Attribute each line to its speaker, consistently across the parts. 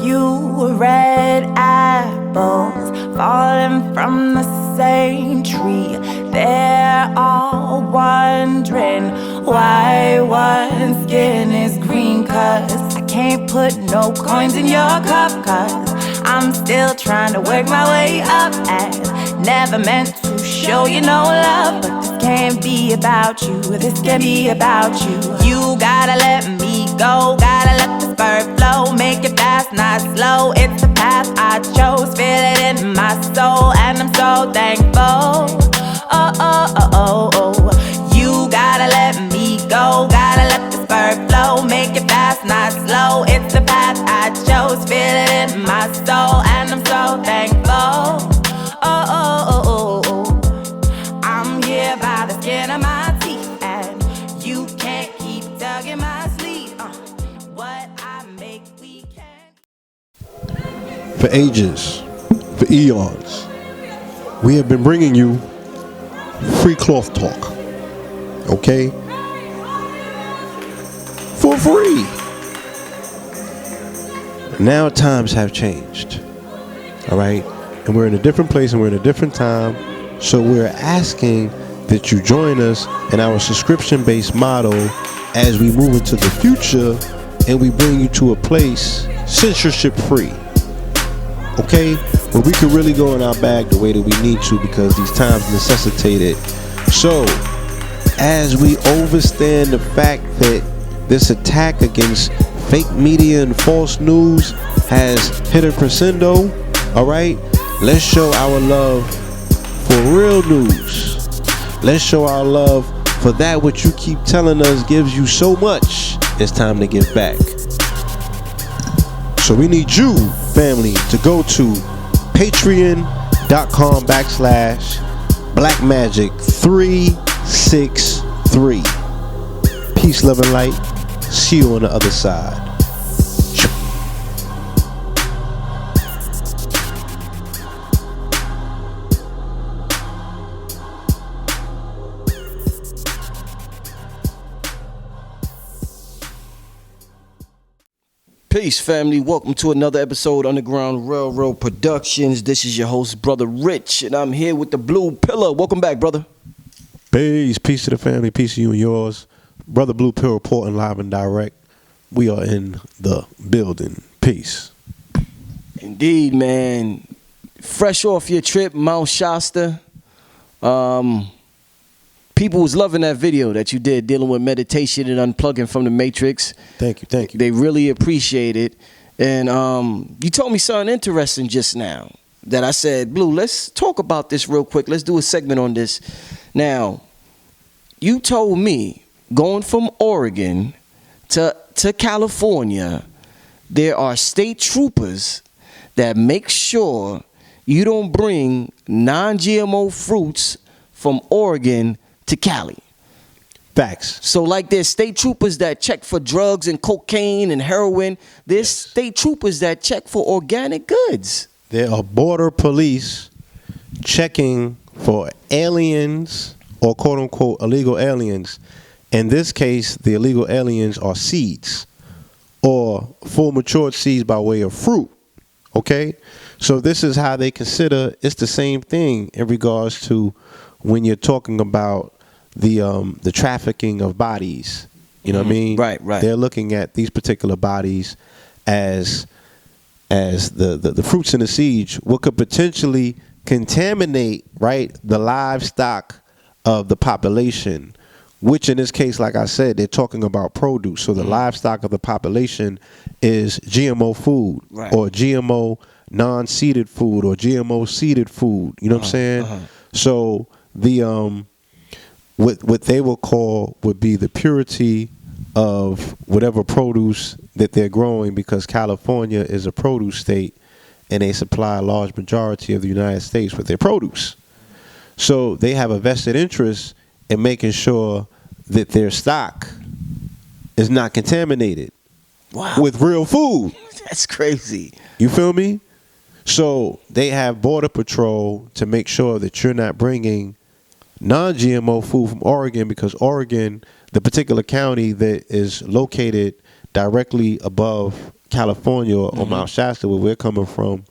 Speaker 1: few red apples falling from the same tree. They're all wondering why one skin is green. Cause I can't put no coins in your cup, cause I'm still trying to work my way up. And never meant to show you no love, but this can't be about you, this can't be about you. You gotta let me go, gotta let this bird flow. Make it fast, not slow, it's the path I chose. Feel it in my soul, and I'm so thankful. Oh, oh, oh, oh, oh. You gotta let me go, gotta let this bird flow. Make it fast, not slow, it's the path I chose. Feel it in my soul, and I'm so thankful. Oh, oh, oh, oh, oh. I'm here by the skin of my teeth, and you can't keep tugging my sleeve. What I make, we can't.
Speaker 2: For ages, for eons, we have been bringing you free cloth talk, okay? For free. Now times have changed, all right? And we're in a different place and we're in a different time. So we're asking that you join us in our subscription-based model as we move into the future and we bring you to a place censorship-free, okay? Where we can really go in our bag the way that we need to because these times necessitate it. So, as we overstand the fact that this attack against fake media and false news has hit a crescendo, all right? Let's show our love for real news. Let's show our love for that which you keep telling us gives you so much. It's time to give back. So we need you, family, to go to patreon.com/blackmagic363. Peace, love, and light. See you on the other side.
Speaker 3: Peace, family. Welcome to another episode Underground Railroad Productions. This is your host, Brother Rich, and I'm here with the Blue Pillar. Welcome back, brother.
Speaker 2: Peace to the family. Peace to you and yours. Brother Blue Pill reporting live and direct. We are in the building. Peace.
Speaker 3: Indeed, man. Fresh off your trip, Mount Shasta. People was loving that video that you did dealing with meditation and unplugging from the Matrix.
Speaker 2: Thank you.
Speaker 3: They really appreciate it. And you told me something interesting just now that I said, Blue, let's talk about this real quick. Let's do a segment on this. Now, you told me going from Oregon to California, there are state troopers that make sure you don't bring non-GMO fruits from Oregon to Cali.
Speaker 2: Facts.
Speaker 3: So like there's state troopers that check for drugs and cocaine and heroin. There's state troopers that check for organic goods.
Speaker 2: There are border police checking for aliens or quote unquote illegal aliens. In this case, the illegal aliens are seeds or full matured seeds by way of fruit. Okay? So this is how they consider it's the same thing in regards to when you're talking about the trafficking of bodies. You know what I mean?
Speaker 3: Right.
Speaker 2: They're looking at these particular bodies as the fruits and the seeds, what could potentially contaminate, right, the livestock of the population, which in this case, like I said, they're talking about produce. So the livestock of the population is GMO food,
Speaker 3: right,
Speaker 2: or GMO non-seeded food or GMO seeded food. You know what I'm saying? So the what they will call would be the purity of whatever produce that they're growing, because California is a produce state and they supply a large majority of the United States with their produce. So they have a vested interest in making sure that their stock is not contaminated with real food.
Speaker 3: That's crazy.
Speaker 2: You feel me? So they have Border Patrol to make sure that you're not bringing non-GMO food from Oregon, because Oregon, the particular county that is located directly above California or Mount Shasta, where we're coming from,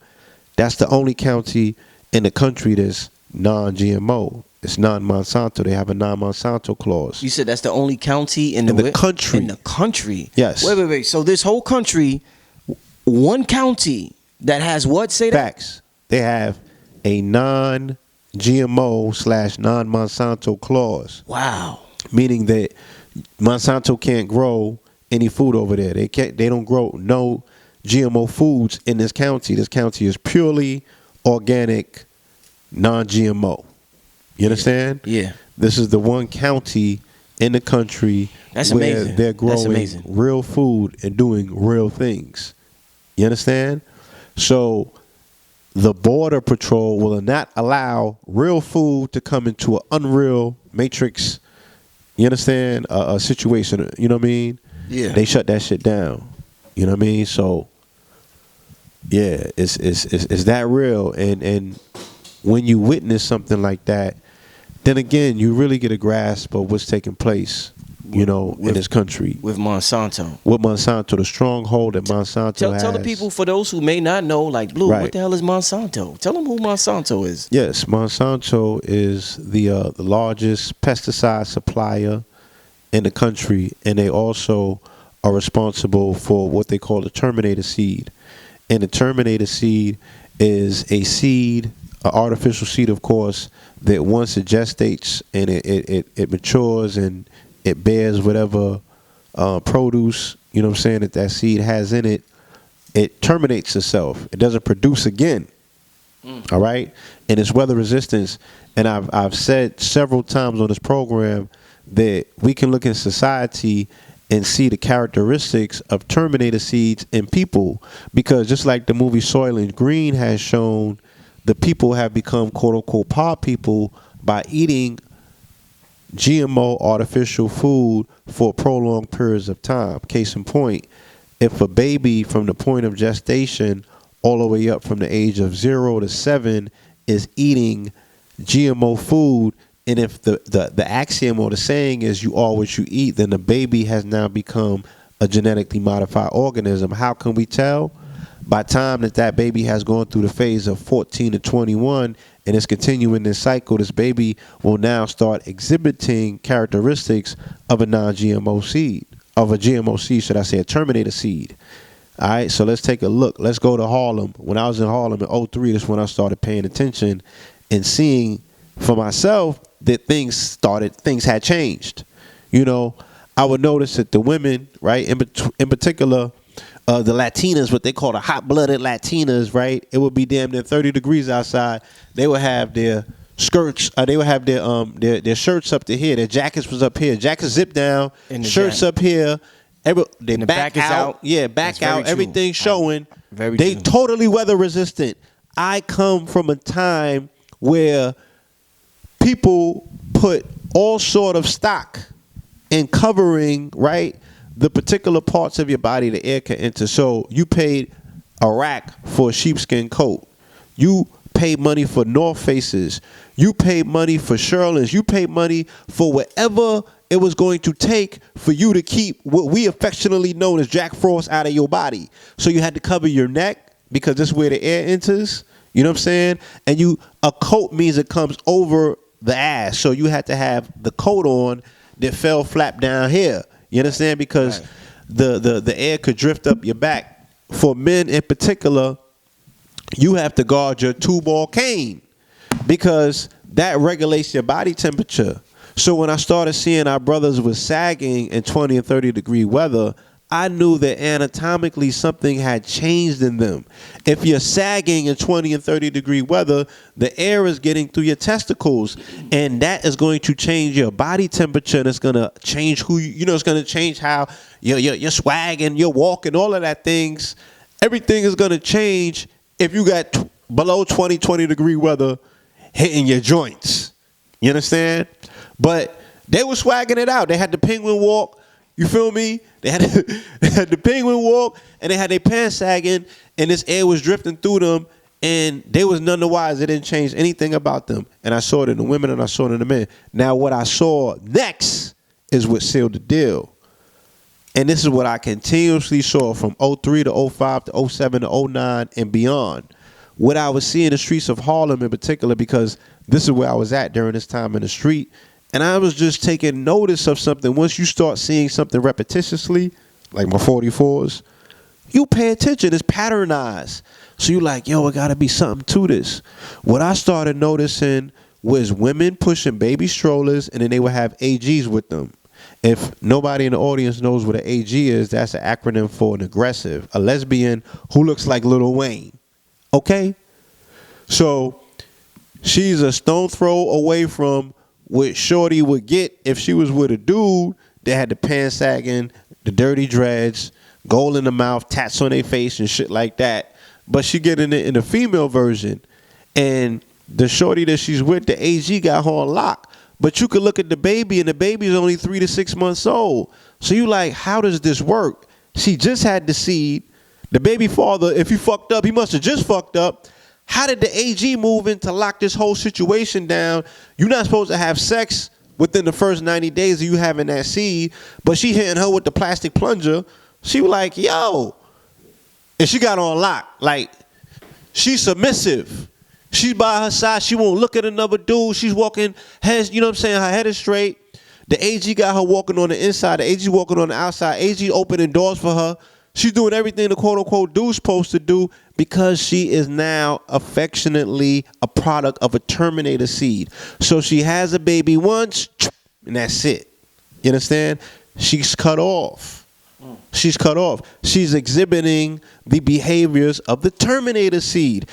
Speaker 2: that's the only county in the country that's non-GMO. It's non-Monsanto. They have a non-Monsanto clause.
Speaker 3: You said that's the only county in
Speaker 2: the country.
Speaker 3: In the country.
Speaker 2: Yes.
Speaker 3: Wait. So this whole country, one county that has what? Say that.
Speaker 2: Facts. They have a non-GMO/non-Monsanto clause.
Speaker 3: Wow.
Speaker 2: Meaning that Monsanto can't grow any food over there. They don't grow no GMO foods in this county. This county is purely organic, non-GMO. You understand?
Speaker 3: Yeah.
Speaker 2: This is the one county in the country
Speaker 3: That's
Speaker 2: where
Speaker 3: amazing.
Speaker 2: they're growing
Speaker 3: That's amazing.
Speaker 2: real food and doing real things. You understand? So the Border Patrol will not allow real food to come into an unreal matrix. You understand? A situation. You know what I mean?
Speaker 3: Yeah.
Speaker 2: They shut that shit down. You know what I mean? So yeah, it's that real. And when you witness something like that, then again, you really get a grasp of what's taking place, in this country.
Speaker 3: With Monsanto.
Speaker 2: With Monsanto, the stronghold that Monsanto has.
Speaker 3: Tell the people, for those who may not know, like, Blue,
Speaker 2: Right.
Speaker 3: what the hell is Monsanto? Tell them who Monsanto is.
Speaker 2: Yes, Monsanto is the largest pesticide supplier in the country, and they also are responsible for what they call the Terminator seed. And the Terminator seed is a seed, an artificial seed, of course, that once it gestates and it matures and it bears whatever produce, you know what I'm saying, that seed has in it, it terminates itself. It doesn't produce again. All right? And it's weather resistance. And I've said several times on this program that we can look in society and see the characteristics of Terminator seeds in people, because just like the movie Soylent Green has shown, the people have become quote-unquote pod people by eating GMO artificial food for prolonged periods of time. Case in point, if a baby from the point of gestation all the way up from the age of 0 to 7 is eating GMO food, and if the axiom or the saying is you are what you eat, then the baby has now become a genetically modified organism. How can we tell? By the time that baby has gone through the phase of 14 to 21 and is continuing this cycle, this baby will now start exhibiting characteristics of a non-GMO seed, of a GMO seed, should I say, a Terminator seed. All right, so let's take a look. Let's go to Harlem. When I was in Harlem in 2003, that's when I started paying attention and seeing for myself that things had changed. I would notice that the women, right, in particular, the Latinas, what they call the hot-blooded Latinas, right? It would be damn near 30 degrees outside. They would have their skirts. They would have their shirts up to here. Their jackets was up here. Jackets zipped down. Shirts up here. They back is out. Yeah, back out. Everything showing. They totally weather resistant. I come from a time where people put all sort of stock in covering, right, the particular parts of your body the air can enter. So you paid a rack for a sheepskin coat. You paid money for North Faces. You paid money for Sherlins. You paid money for whatever it was going to take for you to keep what we affectionately known as Jack Frost out of your body. So you had to cover your neck because this is where the air enters. You know what I'm saying? And a coat means it comes over the ass. So you had to have the coat on that fell flat down here. You understand? Because the air could drift up your back. For men in particular, you have to guard your two-ball cane because that regulates your body temperature. So when I started seeing our brothers was sagging in 20 and 30 degree weather, I knew that anatomically something had changed in them. If you're sagging in 20 and 30 degree weather, the air is getting through your testicles, and that is going to change your body temperature, and it's going to change it's going to change how your swag and your walk and all of that things. Everything is going to change if you got below 20 degree weather hitting your joints. You understand? But they were swagging it out. They had the penguin walk. You feel me? They had the penguin walk, and they had their pants sagging, and this air was drifting through them, and they was none the wise. It didn't change anything about them. And I saw it in the women, and I saw it in the men. Now, what I saw next is what sealed the deal. And this is what I continuously saw from '03 to '05 to '07 to '09 and beyond. What I was seeing in the streets of Harlem in particular, because this is where I was at during this time in the street. And I was just taking notice of something. Once you start seeing something repetitiously, like my 44s, you pay attention. It's patternized. So you like, yo, it got to be something to this. What I started noticing was women pushing baby strollers, and then they would have AGs with them. If nobody in the audience knows what an AG is, that's an acronym for an aggressive, a lesbian who looks like Lil Wayne. Okay? So she's a stone throw away from what Shorty would get if she was with a dude that had the pants sagging, the dirty dreads, gold in the mouth, tats on their face and shit like that. But she get in the female version. And the shorty that she's with, the AG, got her on lock. But you could look at the baby, and the baby's only 3 to 6 months old. So you like, how does this work? She just had the seed. The baby father, if he fucked up, he must have just fucked up. How did the AG move in to lock this whole situation down? You're not supposed to have sex within the first 90 days of you having that seed, but she hitting her with the plastic plunger. She was like, yo. And she got on lock. Like, she's submissive. She's by her side. She won't look at another dude. She's walking, head, you know what I'm saying? Her head is straight. The AG got her walking on the inside. The AG walking on the outside. AG opening doors for her. She's doing everything the quote-unquote dude's supposed to do because she is now affectionately a product of a Terminator seed. So she has a baby once, and that's it. You understand? She's cut off. She's cut off. She's exhibiting the behaviors of the Terminator seed.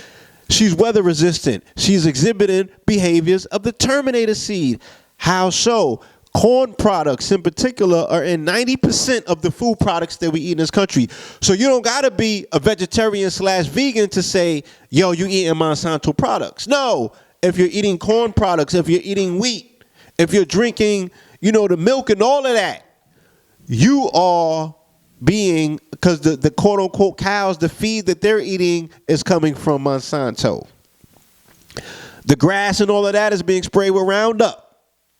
Speaker 2: She's weather resistant. She's exhibiting behaviors of the Terminator seed. How so? Corn products in particular are in 90% of the food products that we eat in this country. So you don't got to be a vegetarian / vegan to say, yo, you eating Monsanto products. No, if you're eating corn products, if you're eating wheat, if you're drinking, you know, the milk and all of that, you are being, because the quote unquote cows, the feed that they're eating is coming from Monsanto. The grass and all of that is being sprayed with Roundup.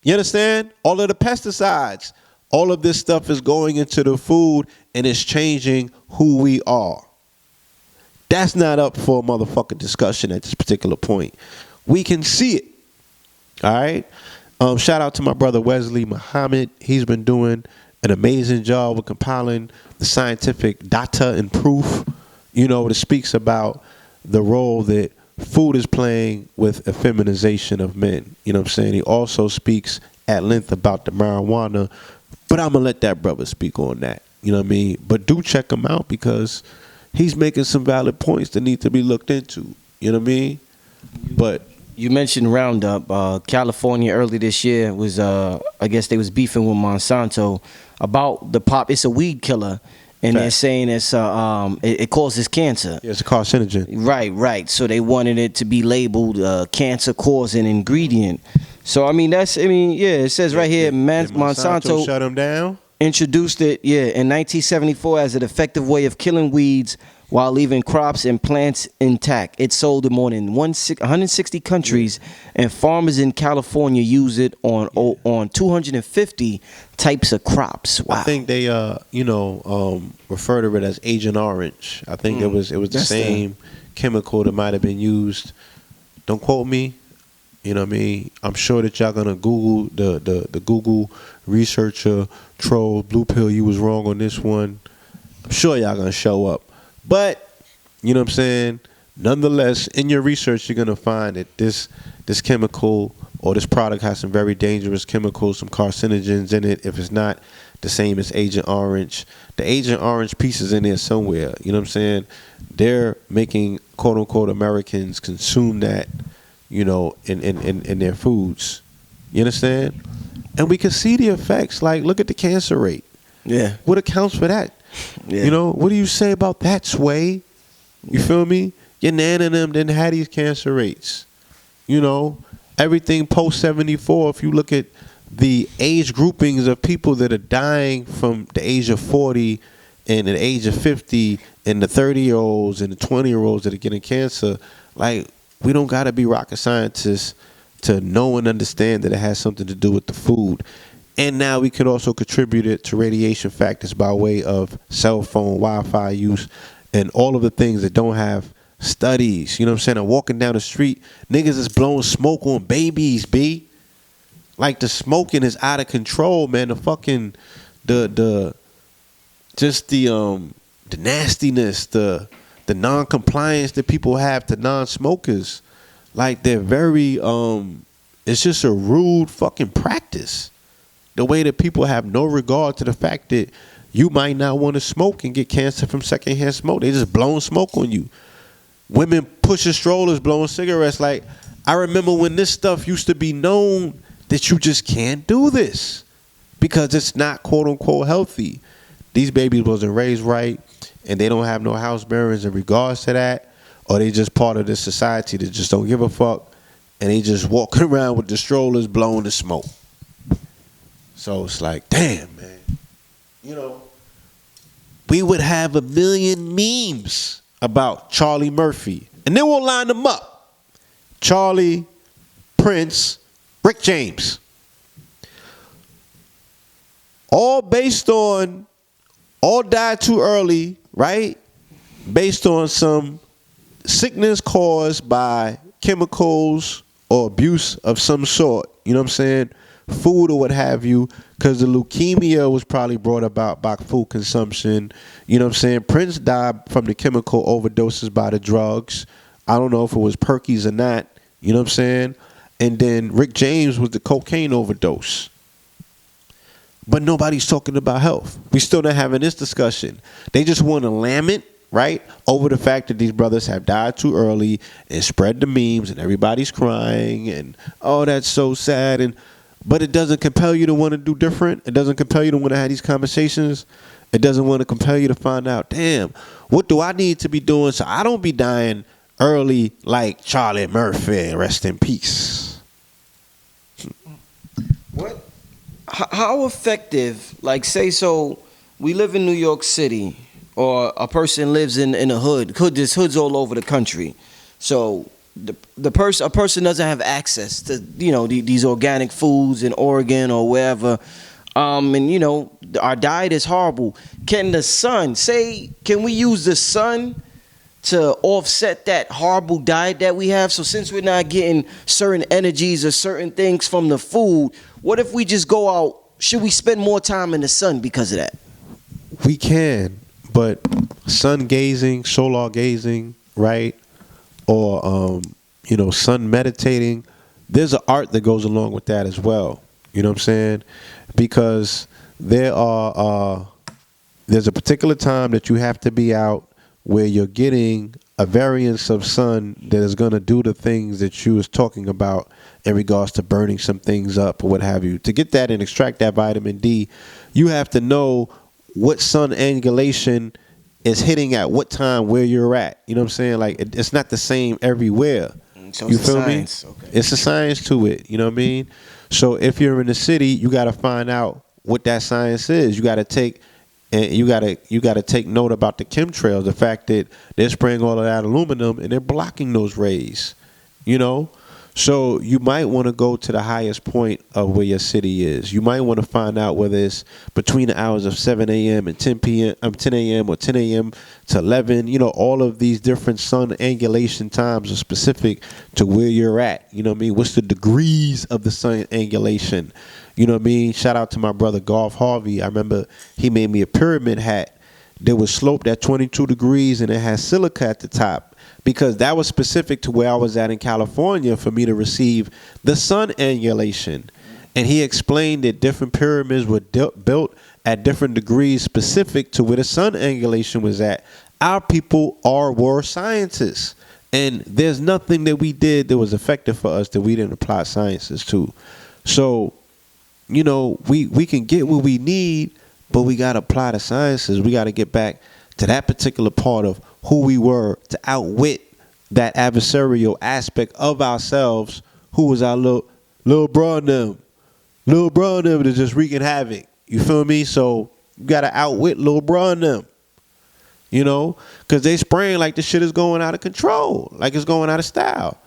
Speaker 2: You understand? All of the pesticides, all of this stuff is going into the food and it's changing who we are. That's not up for a motherfucking discussion at this particular point. We can see it. All right? Shout out to my brother Wesley Muhammad. He's been doing an amazing job with compiling the scientific data and proof, you know, that speaks about the role that food is playing with effeminization of men. You know what I'm saying? He also speaks at length about the marijuana, but I'm going to let that brother speak on that. You know what I mean? But do check him out because he's making some valid points that need to be looked into. You know what I mean? But
Speaker 3: you mentioned Roundup. California early this year was, I guess they was beefing with Monsanto about the pop. It's a weed killer. And they're saying it's it causes cancer.
Speaker 2: Yeah, it's a carcinogen.
Speaker 3: Right. So they wanted it to be labeled cancer-causing ingredient. So it says right here, Monsanto
Speaker 2: shut them down.
Speaker 3: Introduced it, in 1974 as an effective way of killing weeds while leaving crops and plants intact. It's sold in more than 160 countries, and farmers in California use it on 250 types of crops. Wow.
Speaker 2: I think they refer to it as Agent Orange. I think it was the same chemical that might have been used. Don't quote me. You know what I mean? I'm sure that y'all gonna Google the Google researcher troll Blue Pill. You was wrong on this one. I'm sure y'all gonna show up. But, you know what I'm saying, nonetheless, in your research, you're going to find that this chemical or this product has some very dangerous chemicals, some carcinogens in it. If it's not the same as Agent Orange, the Agent Orange piece is in there somewhere. You know what I'm saying? They're making, quote unquote, Americans consume that, you know, in their foods. You understand? And we can see the effects. Like, look at the cancer rate.
Speaker 3: Yeah.
Speaker 2: What accounts for that? Yeah. You know, what do you say about that, Sway? You feel me? Your nan and them didn't have these cancer rates. You know, everything post 74, if you look at the age groupings of people that are dying from the age of 40 and the age of 50 and the 30-year-olds and the 20-year-olds that are getting cancer, like, we don't got to be rocket scientists to know and understand that it has something to do with the food. And now we can also contribute it to radiation factors by way of cell phone, Wi-Fi use, and all of the things that don't have studies. You know what I'm saying? I'm walking down the street, niggas is blowing smoke on babies, B. Like the smoking is out of control, man. The fucking the nastiness, the non-compliance that people have to non-smokers. Like they're very it's just a rude fucking practice. The way that people have no regard to the fact that you might not want to smoke and get cancer from secondhand smoke. They just blowing smoke on you. Women pushing strollers, blowing cigarettes. Like, I remember when this stuff used to be known that you just can't do this because it's not quote unquote healthy. These babies wasn't raised right and they don't have no house parents in regards to that, or they just part of this society that just don't give a fuck and they just walking around with the strollers blowing the smoke. So it's like, damn, man. You know, we would have a million memes about Charlie Murphy. And then we'll line them up. Charlie, Prince, Rick James. All died too early, right? Based on some sickness caused by chemicals or abuse of some sort. You know what I'm saying? Food or what have you, because the leukemia was probably brought about by food consumption. You know what I'm saying? Prince died from the chemical overdoses by the drugs. I don't know if it was Perkies or not. You know what I'm saying? And then Rick James was the cocaine overdose. But nobody's talking about health. We still not having this discussion. They just want to lament, right, over the fact that these brothers have died too early and spread the memes and everybody's crying and, oh, that's so sad. But it doesn't compel you to want to do different. It doesn't compel you to want to have these conversations. It doesn't want to compel you to find out, damn, what do I need to be doing so I don't be dying early like Charlie Murphy? Rest in peace.
Speaker 3: What? How effective, like say so we live in New York City or a person lives in a hood. There's hoods all over the country. So a person doesn't have access to, you know, these organic foods in Oregon or wherever, and you know our diet is horrible. Can we use the sun to offset that horrible diet that we have? So since we're not getting certain energies or certain things from the food, what if we just go out? Should we spend more time in the sun because of that?
Speaker 2: We can, but sun gazing, solar gazing, right? Or sun meditating, there's an art that goes along with that as well. You know what I'm saying? Because there's a particular time that you have to be out where you're getting a variance of sun that is going to do the things that you was talking about in regards to burning some things up or what have you. To get that and extract that vitamin D, you have to know what sun angulation is hitting at what time where you're at. You know what I'm saying? Like it's not the same everywhere.
Speaker 3: So
Speaker 2: you feel me?
Speaker 3: Okay.
Speaker 2: It's a science to it. You know what I mean? So if you're in the city, you got to find out what that science is. You got to take note about the chemtrails, the fact that they're spraying all of that aluminum and they're blocking those rays. You know? So you might want to go to the highest point of where your city is. You might want to find out whether it's between the hours of 7 a.m. and 10 a.m. or 10 a.m. to 11. You know, all of these different sun angulation times are specific to where you're at. You know what I mean? What's the degrees of the sun angulation? You know what I mean? Shout out to my brother Golf Harvey. I remember he made me a pyramid hat that was sloped at 22 degrees and it had silica at the top, because that was specific to where I was at in California for me to receive the sun angulation. And he explained that different pyramids were built at different degrees specific to where the sun angulation was at. Our people were scientists. And there's nothing that we did that was effective for us that we didn't apply sciences to. So, you know, we can get what we need, but we got to apply the sciences. We got to get back to that particular part of who we were to outwit that adversarial aspect of ourselves, who was our little bro and them. Little bro and them is just wreaking havoc. You feel me? So you got to outwit little bro and them. You know? Because they spraying like the shit is going out of control. Like it's going out of style.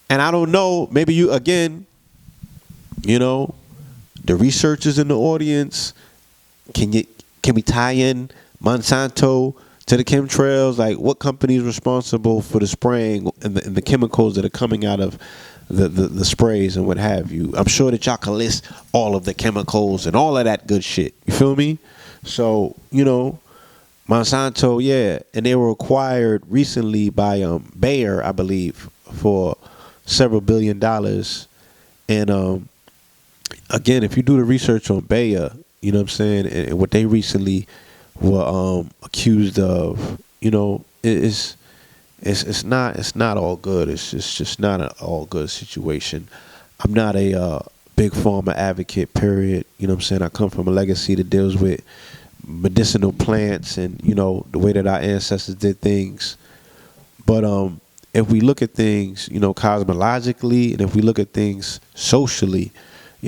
Speaker 2: And I don't know, maybe you, again, you know, the researchers in the audience, can we tie in Monsanto to the chemtrails? Like, what company is responsible for the spraying and the chemicals that are coming out of the sprays and what have you? I'm sure that y'all can list all of the chemicals and all of that good shit. You feel me? So, Monsanto, yeah, and they were acquired recently by Bayer, I believe, for several $1 billion. And again, if you do the research on Bayer, you know what I'm saying, and what they recently were accused of, it's not all good. It's just not an all good situation. I'm not a big pharma advocate, period. You know what I'm saying? I come from a legacy that deals with medicinal plants and, the way that our ancestors did things. But if we look at things, cosmologically, and if we look at things socially,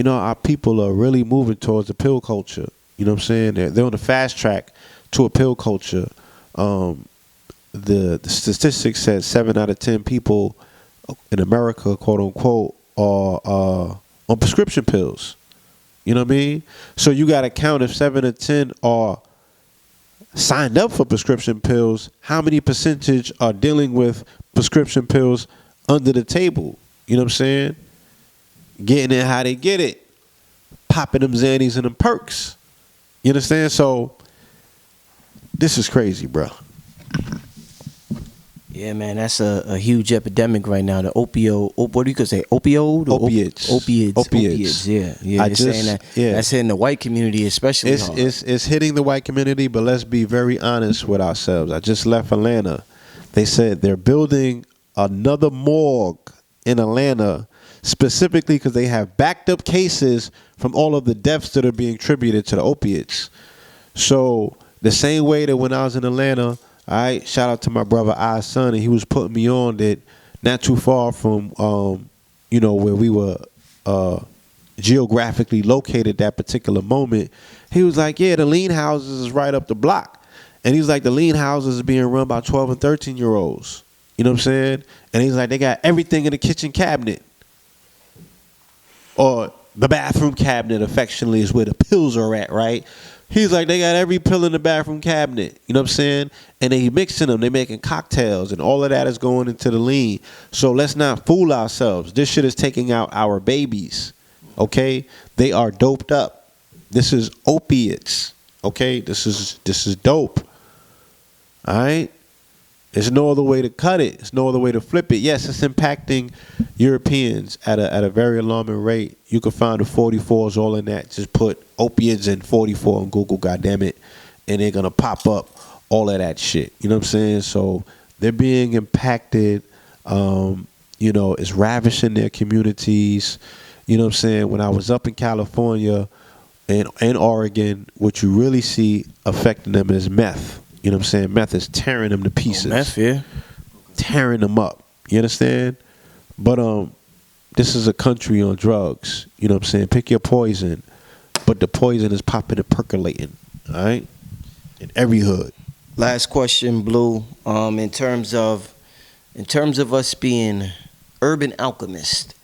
Speaker 2: our people are really moving towards the pill culture. You know what I'm saying? They're on the fast track to a pill culture. The statistics said 7 out of 10 people in America, quote unquote, are on prescription pills. You know what I mean? So you got to count, if 7 or 10 are signed up for prescription pills, how many percentage are dealing with prescription pills under the table? You know what I'm saying? Getting it how they get it. Popping them Xannies and them perks. You understand? So this is crazy, bro.
Speaker 3: Yeah, man, that's a huge epidemic right now. The opioid, what do you say? Opioid?
Speaker 2: Opiates.
Speaker 3: Yeah. They're saying that. Yeah. That's hitting the white community especially hard.
Speaker 2: It's hitting the white community, but let's be very honest with ourselves. I just left Atlanta. They said they're building another morgue in Atlanta specifically because they have backed up cases from all of the deaths that are being attributed to the opiates. So the same way that when I was in Atlanta, all right, shout out to my brother I's son, and he was putting me on that not too far from where we were geographically located that particular moment. He was like, yeah, the lean houses is right up the block. And he's like, the lean houses is being run by 12 and 13-year-olds. You know what I'm saying? And he's like, they got everything in the kitchen cabinet. Or the bathroom cabinet, affectionately, is where the pills are at, right? He's like, they got every pill in the bathroom cabinet. You know what I'm saying? And they mixing them. They making cocktails. And all of that is going into the lean. So let's not fool ourselves. This shit is taking out our babies. Okay? They are doped up. This is opiates. Okay? This is dope. All right? There's no other way to cut it. There's no other way to flip it. Yes, it's impacting Europeans at a very alarming rate. You can find the 44s all in that. Just put opiates and 44 on Google, goddammit, and they're going to pop up all of that shit. You know what I'm saying? So they're being impacted. It's ravishing their communities. You know what I'm saying? When I was up in California and Oregon, what you really see affecting them is meth. You know what I'm saying? Meth is tearing them to pieces.
Speaker 3: Meth, yeah.
Speaker 2: Tearing them up. You understand? But this is a country on drugs. You know what I'm saying? Pick your poison. But the poison is popping and percolating. All right? In every hood.
Speaker 3: Last question, Blue. In terms of us being urban alchemists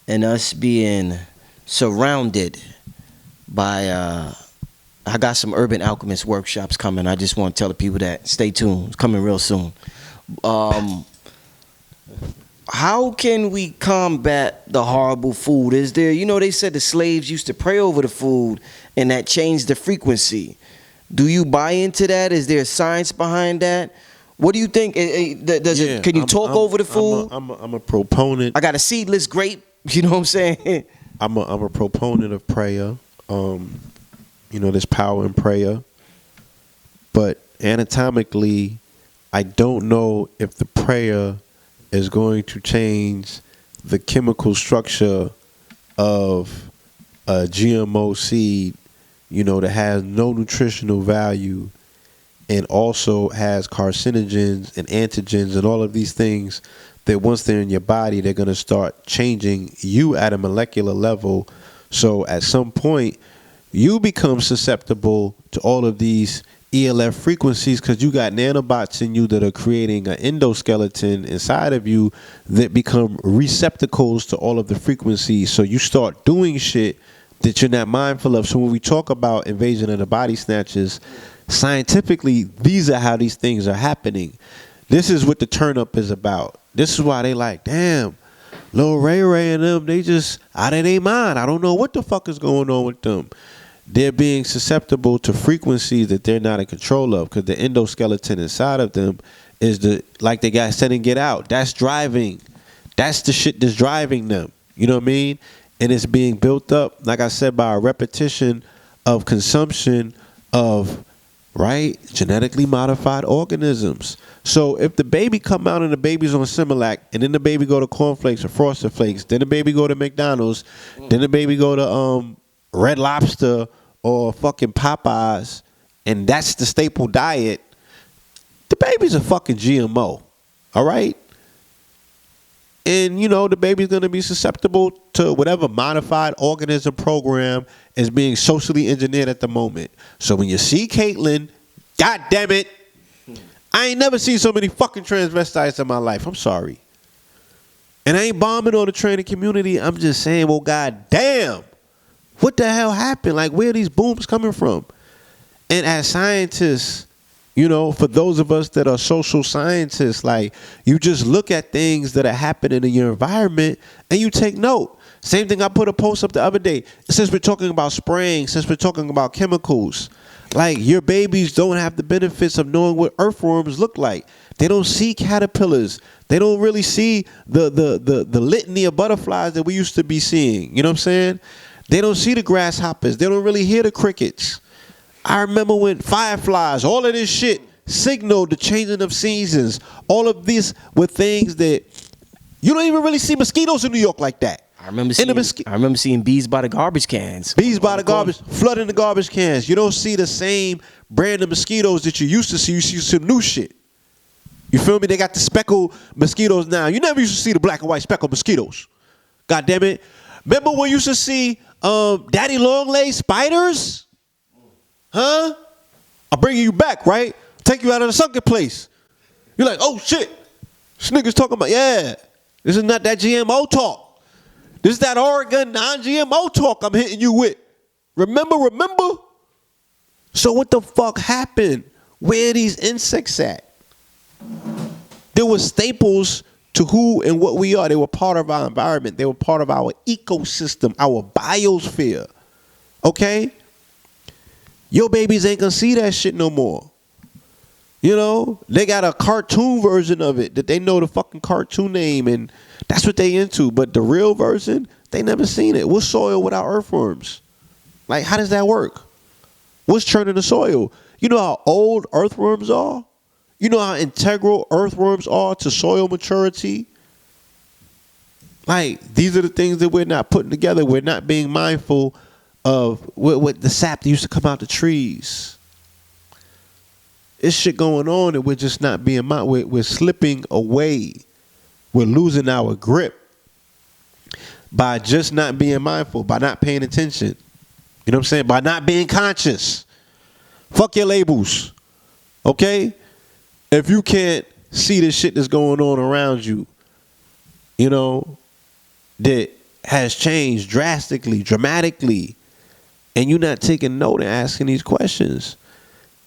Speaker 3: and us being surrounded by I got some urban alchemist workshops coming. I just want to tell the people that stay tuned. It's coming real soon. How can we combat the horrible food? Is there, they said the slaves used to pray over the food and that changed the frequency. Do you buy into that? Is there science behind that? What do you think? Can you talk over the food?
Speaker 2: I'm a proponent.
Speaker 3: I got a seedless grape. You know what I'm saying?
Speaker 2: I'm a proponent of prayer. There's power in prayer. But anatomically, I don't know if the prayer is going to change the chemical structure of a GMO seed, that has no nutritional value and also has carcinogens and antigens and all of these things that once they're in your body, they're going to start changing you at a molecular level. So at some point, you become susceptible to all of these ELF frequencies because you got nanobots in you that are creating an endoskeleton inside of you that become receptacles to all of the frequencies. So you start doing shit that you're not mindful of. So when we talk about invasion of the body snatchers, scientifically, these are how these things are happening. This is what the turn up is about. This is why they like, damn, Lil Ray Ray and them, they just out of their mind. I don't know what the fuck is going on with them. They're being susceptible to frequencies that they're not in control of, because the endoskeleton inside of them is like they got said and get out. That's driving. That's the shit that's driving them. You know what I mean? And it's being built up, like I said, by a repetition of consumption of, right, genetically modified organisms. So if the baby come out and the baby's on Similac, and then the baby go to cornflakes or Frosted Flakes, then the baby go to McDonald's, then the baby go to Red Lobster or fucking Popeyes, and that's the staple diet, the baby's a fucking GMO. All right? And, you know, the baby's going to be susceptible to whatever modified organism program is being socially engineered at the moment. So when you see Caitlyn, God damn it, I ain't never seen so many fucking transvestites in my life. I'm sorry. And I ain't bombing on the training community. I'm just saying, well, God damn, what the hell happened? Like, where are these booms coming from? And as scientists, you know, for those of us that are social scientists, like, you just look at things that are happening in your environment and you take note. Same thing, I put a post up the other day. Since we're talking about spraying, since we're talking about chemicals, like, your babies don't have the benefits of knowing what earthworms look like. They don't see caterpillars. They don't really see the litany of butterflies that we used to be seeing. You know what I'm saying? They don't see the grasshoppers. They don't really hear the crickets. I remember when fireflies, all of this shit signaled the changing of seasons. All of these were things that you don't even really see mosquitoes in New York like that.
Speaker 3: I remember seeing bees by the garbage cans.
Speaker 2: Bees by the garbage, flooding the garbage cans. You don't see the same brand of mosquitoes that you used to see. You see some new shit. You feel me? They got the speckled mosquitoes now. You never used to see the black and white speckled mosquitoes. God damn it. Remember when you used to see daddy long legs spiders? Huh? I'm bringing you back, right? Take you out of the sunken place. You're like, oh shit. This nigga's talking about, yeah. This is not that GMO talk. This is that Oregon non-GMO talk I'm hitting you with. Remember? So what the fuck happened? Where are these insects at? There were staples to who and what we are. They were part of our environment. They were part of our ecosystem, our biosphere. Okay? Your babies ain't gonna see that shit no more. You know, they got a cartoon version of it that they know the fucking cartoon name, and that's what they into. But the real version, they never seen it. What's soil without earthworms? Like, how does that work? What's churning the soil? You know how old earthworms are? You know how integral earthworms are to soil maturity? Like, these are the things that we're not putting together. We're not being mindful of what the sap that used to come out the trees. It's shit going on and we're just not being mindful. We're slipping away. We're losing our grip by just not being mindful, by not paying attention. You know what I'm saying? By not being conscious. Fuck your labels. Okay? If you can't see the shit that's going on around you, you know, that has changed drastically, dramatically, and you're not taking note and asking these questions.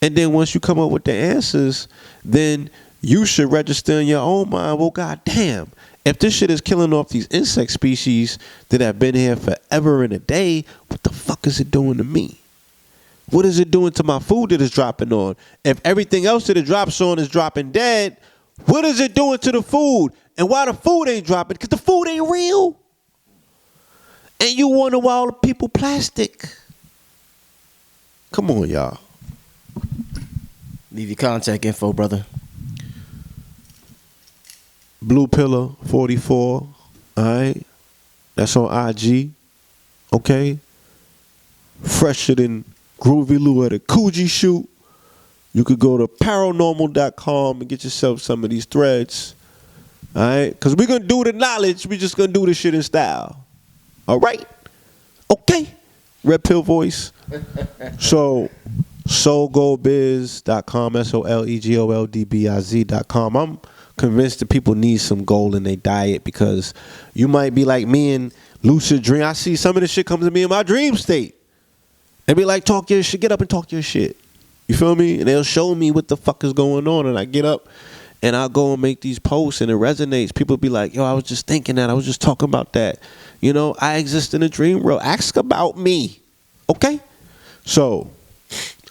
Speaker 2: And then once you come up with the answers, then you should register in your own mind, well, goddamn, if this shit is killing off these insect species that have been here forever and a day, what the fuck is it doing to me? What is it doing to my food that is dropping on? If everything else that it drops on is dropping dead, what is it doing to the food? And why the food ain't dropping? Because the food ain't real. And you wonder why all the people plastic. Come on, y'all.
Speaker 3: Leave your contact info, brother.
Speaker 2: Blue Pillar 44. All right. That's on IG. Okay. Fresher than Groovy Lou at a Coogee shoot. You could go to paranormal.com and get yourself some of these threads. All right. Because we're going to do the knowledge. We're just going to do this shit in style. All right. Okay. Red Pill voice. So, soulgoldbiz.com, SOLEGOLDBIZ.com. I'm convinced that people need some gold in their diet, because you might be like me in lucid dream. I see some of this shit comes to me in my dream state. They be like, talk your shit, get up and talk your shit. You feel me? And they'll show me what the fuck is going on, and I get up and I'll go and make these posts, and it resonates. People be like, yo, I was just thinking that. I was just talking about that. You know, I exist in a dream world. Ask about me. Okay? So,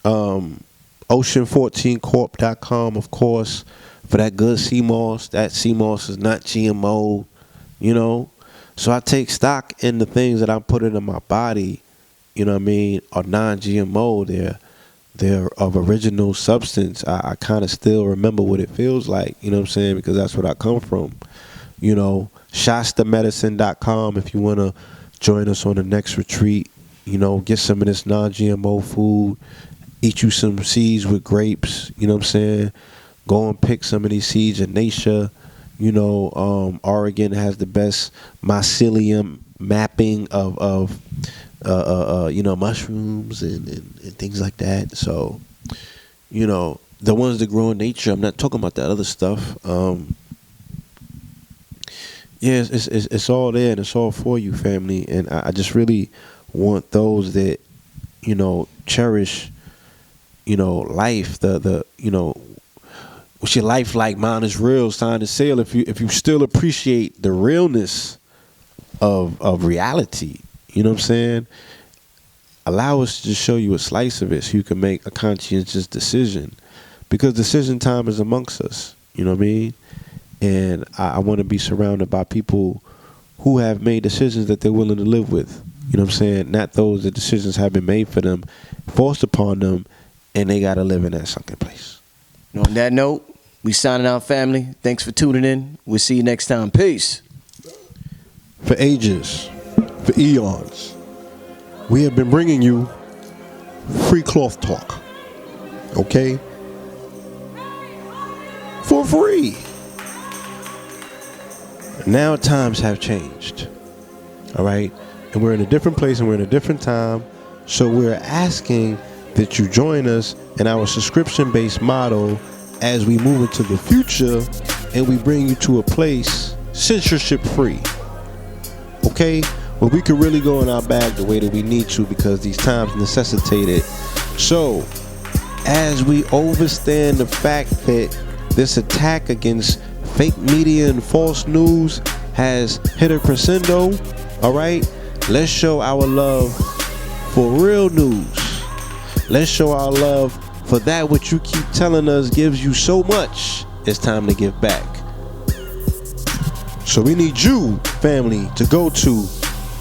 Speaker 2: ocean14corp.com, of course, for that good sea moss. That sea moss is not GMO, you know. So I take stock in the things that I'm putting in my body, you know what I mean, are non-GMO. They're of original substance. I kind of still remember what it feels like, you know what I'm saying, because that's what I come from. You know, ShastaMedicine.com if you want to join us on the next retreat. You know, get some of this non-GMO food. Eat you some seeds with grapes, you know what I'm saying. Go and pick some of these seeds in nature. You know, Oregon has the best mycelium mapping of you know, mushrooms and things like that. So, you know, the ones that grow in nature, I'm not talking about that other stuff. Yeah, it's all there, and it's all for you, family. And I just really want those that, you know, cherish, you know, life, the you know, what's your life like? Mine is real, sign to sale. If you still appreciate the realness of reality, you know what I'm saying? Allow us to just show you a slice of it so you can make a conscientious decision, because decision time is amongst us, you know what I mean? And I want to be surrounded by people who have made decisions that they're willing to live with, you know what I'm saying? Not those that decisions have been made for them, forced upon them, and they got to live in that sunken place.
Speaker 3: On that note, we signing out, family. Thanks for tuning in. We'll see you next time. Peace.
Speaker 2: For ages, for eons, we have been bringing you free cloth talk, okay? For free. Now times have changed, all right? And we're in a different place and we're in a different time. So we're asking that you join us in our subscription-based model as we move into the future, and we bring you to a place censorship-free, okay? Where we can really go in our bag the way that we need to, because these times necessitate it. So, as we overstand the fact that this attack against fake media and false news has hit a crescendo, all right? Let's show our love for real news. Let's show our love for that which you keep telling us gives you so much. It's time to give back. So we need you, family, to go to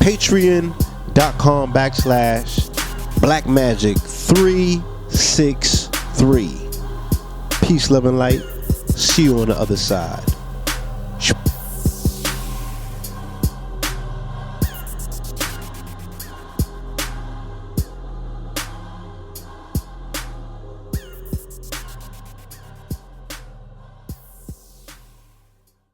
Speaker 2: patreon.com/blackmagic363. Peace, love, and light. See you on the other side.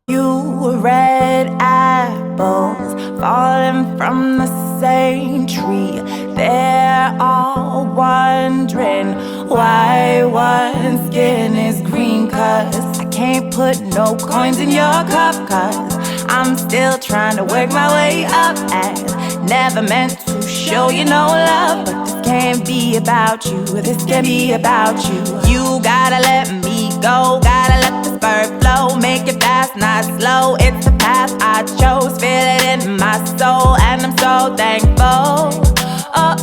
Speaker 1: You red apples falling from the same tree. They're all wondering why one skin is green. 'Cause I can't put no coins in your cup, 'cause I'm still trying to work my way up, and never meant to show you no love. But this can't be about you, this can't be about you. You gotta let me go, gotta let the spur flow. Make it fast, not slow, it's the path I chose. Feel it in my soul, and I'm so thankful. Oh, oh,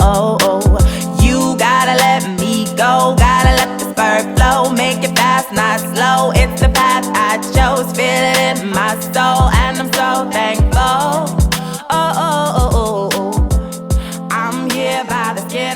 Speaker 1: oh, oh, oh. You gotta let me go, gotta let the spur flow. Make it fast, not slow, it's the path I chose. Feel it in my soul, and I'm so thankful.